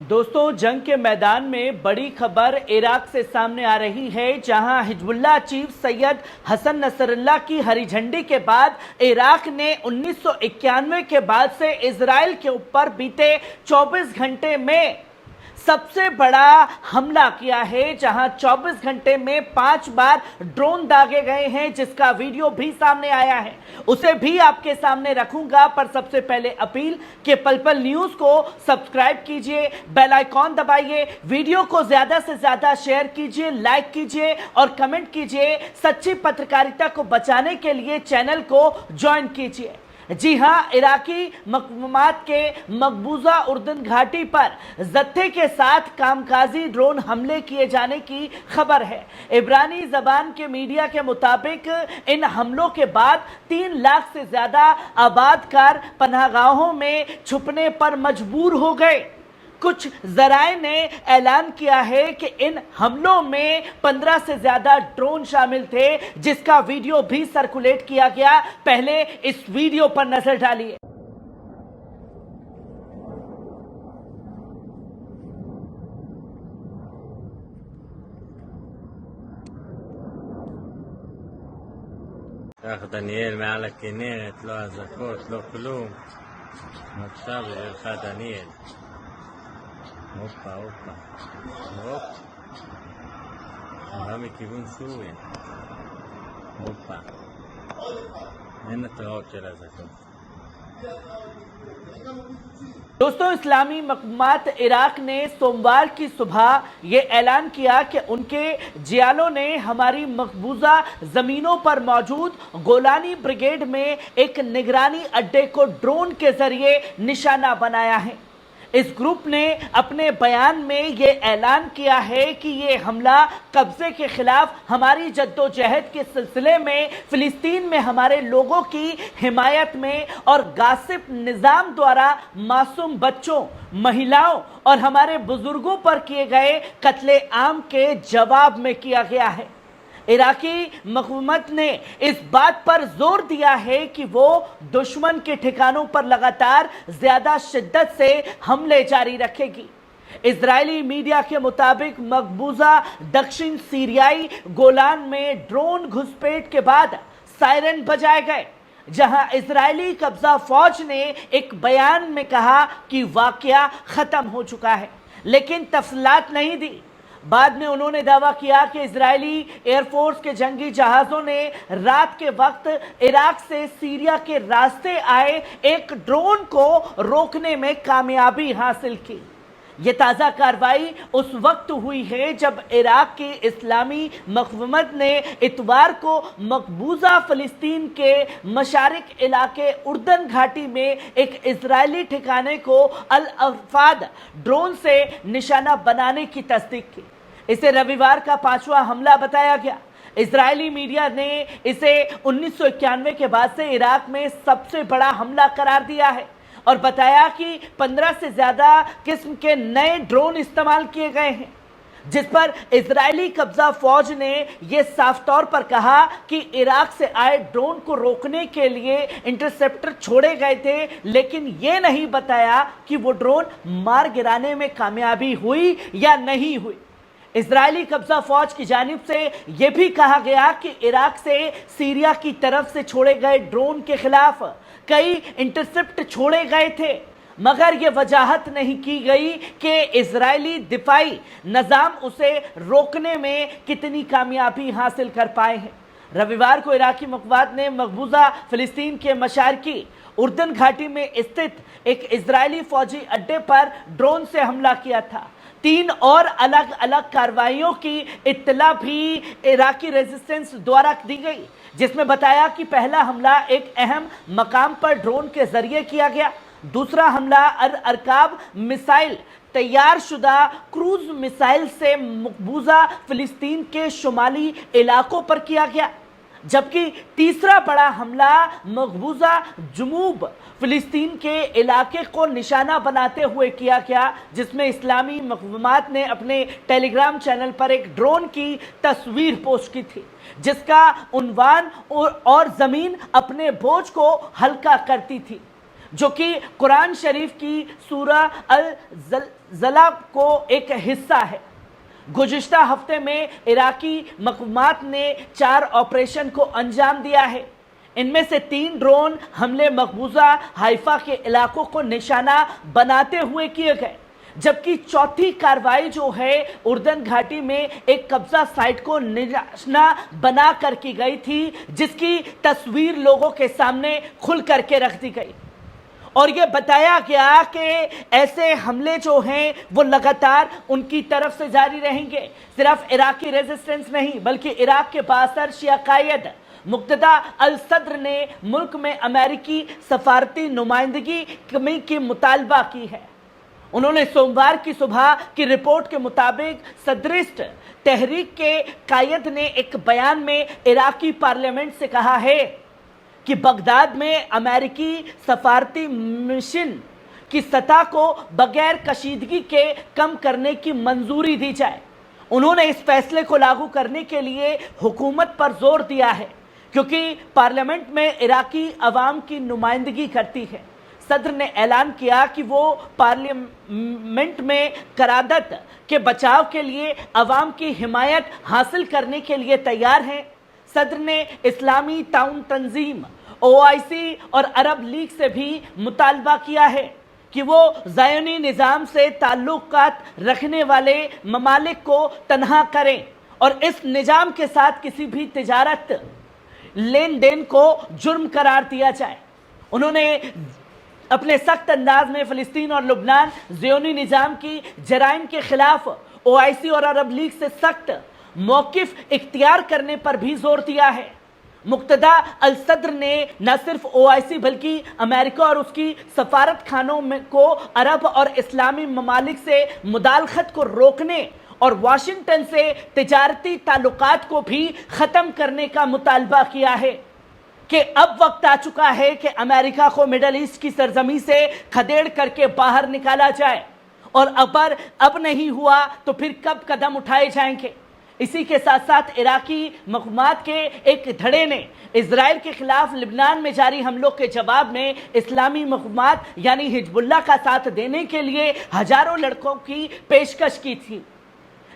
दोस्तों, जंग के मैदान में बड़ी खबर इराक से सामने आ रही है, जहां Hezbollah chief Sayyed Hassan Nasrallah की हरी झंडी के बाद इराक ने 1991 के बाद से इजराइल के ऊपर बीते 24 घंटे में सबसे बड़ा हमला किया है, जहां 24 घंटे में 5 बार ड्रोन दागे गए हैं, जिसका वीडियो भी सामने आया है। उसे भी आपके सामने रखूंगा, पर सबसे पहले अपील कि पल पल न्यूज को सब्सक्राइब कीजिए, बेल आइकॉन दबाइए, वीडियो को ज्यादा से ज्यादा शेयर कीजिए, लाइक कीजिए और कमेंट कीजिए। सच्ची पत्रकारिता को बचाने के लिए चैनल को ज्वाइन कीजिए। जी हां, इराकी मकमात के मकबूजा उर्दन घाटी पर जत्थे के साथ कामकाजी ड्रोन हमले किए जाने की खबर है। इब्रानी जबान के मीडिया के मुताबिक इन हमलों के बाद 3 लाख से ज्यादा आबादकार पनाहगाहों में छुपने पर मजबूर हो गए। कुछ जराए ने ऐलान किया है कि इन हमलों में 15 से ज्यादा ड्रोन शामिल थे, जिसका वीडियो भी सर्कुलेट किया गया। पहले इस वीडियो पर नजर डालिए। דניאל מעל הכנרת, לא אזעקות, לא כלום. עכשיו לך דניאל. הופה, הופה. הופ. בא מכיוון סוריה. הופה. אין התראות של אזעקות. दोस्तों, इस्लामी मकमात इराक ने सोमवार की सुबह ये ऐलान किया कि उनके जियालों ने हमारी मकबूजा जमीनों पर मौजूद गोलानी ब्रिगेड में एक निगरानी अड्डे को ड्रोन के जरिए निशाना बनाया है। इस ग्रुप ने अपने बयान में ये ऐलान किया है कि ये हमला कब्जे के खिलाफ हमारी जद्दोजहद के सिलसिले में फिलिस्तीन में हमारे लोगों की हिमायत में और गासिब निजाम द्वारा मासूम बच्चों, महिलाओं और हमारे बुजुर्गों पर किए गए कत्ले आम के जवाब में किया गया है। इराकी हुकूमत ने इस बात पर जोर दिया है कि वो दुश्मन के ठिकानों पर लगातार ज्यादा शिद्दत से हमले जारी रखेगी। इजरायली मीडिया के मुताबिक मकबूजा दक्षिण सीरियाई गोलान में ड्रोन घुसपैठ के बाद सायरन बजाए गए, जहां इजरायली कब्जा फौज ने एक बयान में कहा कि वाकया खत्म हो चुका है, लेकिन तफसीलात नहीं दी। बाद में उन्होंने दावा किया कि इजरायली एयरफोर्स के जंगी जहाजों ने रात के वक्त इराक से सीरिया के रास्ते आए एक ड्रोन को रोकने में कामयाबी हासिल की। ये ताज़ा कार्रवाई उस वक्त हुई है जब इराक की इस्लामी मक़ावमत ने इतवार को मकबूजा फ़लस्तीन के मशारिक इलाके उर्दन घाटी में एक इजरायली ठिकाने को अल अफाद ड्रोन से निशाना बनाने की तस्दीक की। इसे रविवार का 5वां हमला बताया गया। इजरायली मीडिया ने इसे 1991 के बाद से इराक में सबसे बड़ा हमला करार दिया है और बताया कि 15 से ज्यादा किस्म के नए ड्रोन इस्तेमाल किए गए हैं, जिस पर इजरायली कब्जा फौज ने यह साफ तौर पर कहा कि इराक से आए ड्रोन को रोकने के लिए इंटरसेप्टर छोड़े गए थे, लेकिन यह नहीं बताया कि वो ड्रोन मार गिराने में कामयाबी हुई या नहीं हुई। इजरायली कब्जा फौज की जानिब से यह भी कहा गया कि इराक से सीरिया की तरफ से छोड़े गए ड्रोन के खिलाफ कई इंटरसेप्ट छोड़े गए थे, मगर यह वजाहत नहीं की गई कि इजरायली दिफाई निजाम उसे रोकने में कितनी कामयाबी हासिल कर पाए हैं। रविवार को इराकी मकवाद ने मकबूजा फिलिस्तीन के मशारकी उर्दन घाटी में स्थित एक इजरायली फौजी अड्डे पर ड्रोन से हमला किया था। 3 और अलग अलग कार्रवाइयों की इत्तला भी इराकी रेजिस्टेंस द्वारा दी गई, जिसमें बताया कि पहला हमला एक अहम मकाम पर ड्रोन के जरिए किया गया। दूसरा हमला अरकाब मिसाइल तैयार शुदा क्रूज मिसाइल से मकबूजा फिलिस्तीन के शुमाली इलाकों पर किया गया, जबकि तीसरा बड़ा हमला मकबूजा जनूब फिलिस्तीन के इलाके को निशाना बनाते हुए किया गया, जिसमें इस्लामी मक़ावमत ने अपने टेलीग्राम चैनल पर एक ड्रोन की तस्वीर पोस्ट की थी, जिसका उन्वान और ज़मीन अपने बोझ को हल्का करती थी, जो कि कुरान शरीफ की सूरह अल ज़ला को एक हिस्सा है। गुज़िश्ता हफ्ते में इराकी मक़ामात ने 4 ऑपरेशन को अंजाम दिया है। इनमें से 3 ड्रोन हमले मकबूजा हाइफा के इलाकों को निशाना बनाते हुए किए गए, जबकि चौथी कार्रवाई जो है उर्दन घाटी में एक कब्जा साइट को निशाना बना कर की गई थी, जिसकी तस्वीर लोगों के सामने खुल करके रख दी गई और ये बताया गया कि ऐसे हमले जो हैं वो लगातार उनकी तरफ से जारी रहेंगे। सिर्फ इराकी रेजिस्टेंस नहीं बल्कि इराक के बासर शिया कायद मुक्तदा अल सद्र ने मुल्क में अमेरिकी सफारती नुमाइंदगी कमी की मुतालबा की है। उन्होंने सोमवार की सुबह की रिपोर्ट के मुताबिक सदरिस्ट तहरीक के कायद ने एक बयान में इराकी पार्लियामेंट से कहा है कि बगदाद में अमेरिकी सफारती मिशन की सतह को बगैर कशीदगी के कम करने की मंजूरी दी जाए। उन्होंने इस फैसले को लागू करने के लिए हुकूमत पर जोर दिया है, क्योंकि पार्लियामेंट में इराकी अवाम की नुमाइंदगी करती है। सदर ने ऐलान किया कि वो पार्लियामेंट में करारदाद के बचाव के लिए अवाम की हिमायत हासिल करने के लिए तैयार हैं। सदर ने इस्लामी ताउन तंजीम OIC और अरब लीग से भी मुतालबा किया है कि वो ज़ायोनी निज़ाम से ताल्लुकात रखने वाले ममालिक को तनहा करें और इस निज़ाम के साथ किसी भी तिजारत लेन देन को जुर्म करार दिया जाए। उन्होंने अपने सख्त अंदाज में फ़लस्तीन और लुबनान ज़ियोनी निज़ाम की जराइम के खिलाफ OIC और अरब लीग से सख्त मौक़िफ़ इख्तियार करने पर भी जोर दिया है। मुक्तदा अल सद्र ने न सिर्फ OIC बल्कि अमेरिका और उसकी सफारत खानों में को अरब और इस्लामी ममालिक से मुदालखत को रोकने और वाशिंगटन से तिजारती ताल्लुकात को भी ख़त्म करने का मुतालबा किया है कि अब वक्त आ चुका है कि अमेरिका को मिडल ईस्ट की सरजमी से खदेड़ करके बाहर निकाला जाए और अब नहीं हुआ तो फिर कब कदम उठाए जाएंगे। इसी के साथ साथ इराकी मक़ामात के एक धड़े ने इजराइल के खिलाफ लिबनान में जारी हमलों के जवाब में इस्लामी मक़ामात यानी हिजबुल्लाह का साथ देने के लिए हजारों लड़कों की पेशकश की थी।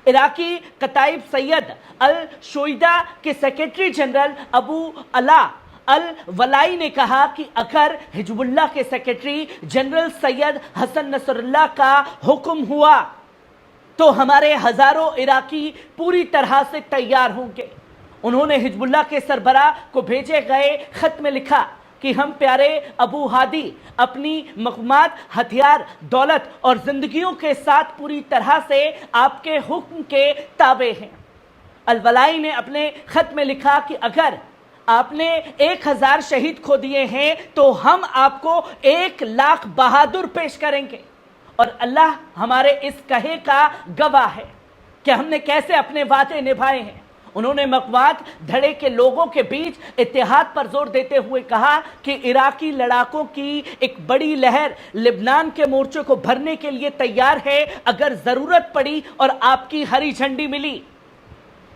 इराकी कताइब सैयद अल शुइदा के सेक्रेटरी जनरल अबू अला अल वलाई ने कहा कि अगर हिजबुल्लाह के secretary general Sayyed Hassan Nasrallah का हुक्म हुआ तो हमारे हजारों इराकी पूरी तरह से तैयार होंगे। उन्होंने हिजबुल्लाह के सरबराह को भेजे गए खत में लिखा कि हम प्यारे अबू हादी अपनी मक़ामात, हथियार, दौलत और जिंदगियों के साथ पूरी तरह से आपके हुक्म के ताबे हैं। अल-वलाई ने अपने खत में लिखा कि अगर आपने 1000 शहीद खो दिए हैं तो हम आपको 1 लाख बहादुर पेश करेंगे और अल्लाह हमारे इस कहे का गवाह है कि हमने कैसे अपने वादे निभाए हैं। उन्होंने मक़ामात धड़े के लोगों के बीच इत्तेहाद पर जोर देते हुए कहा कि इराकी लड़ाकों की एक बड़ी लहर लिबनान के मोर्चे को भरने के लिए तैयार है अगर ज़रूरत पड़ी और आपकी हरी झंडी मिली।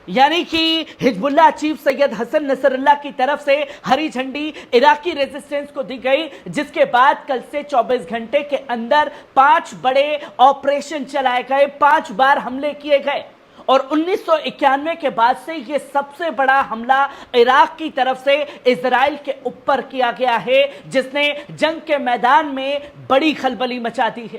यानी कि Hezbollah chief Sayyed Hassan Nasrallah की तरफ से हरी झंडी इराकी रेजिस्टेंस को दी गई, जिसके बाद कल से 24 घंटे के अंदर 5 बड़े ऑपरेशन चलाए गए, 5 बार हमले किए गए और 1991 के बाद से ये सबसे बड़ा हमला इराक की तरफ से इजराइल के ऊपर किया गया है, जिसने जंग के मैदान में बड़ी खलबली मचा दी है।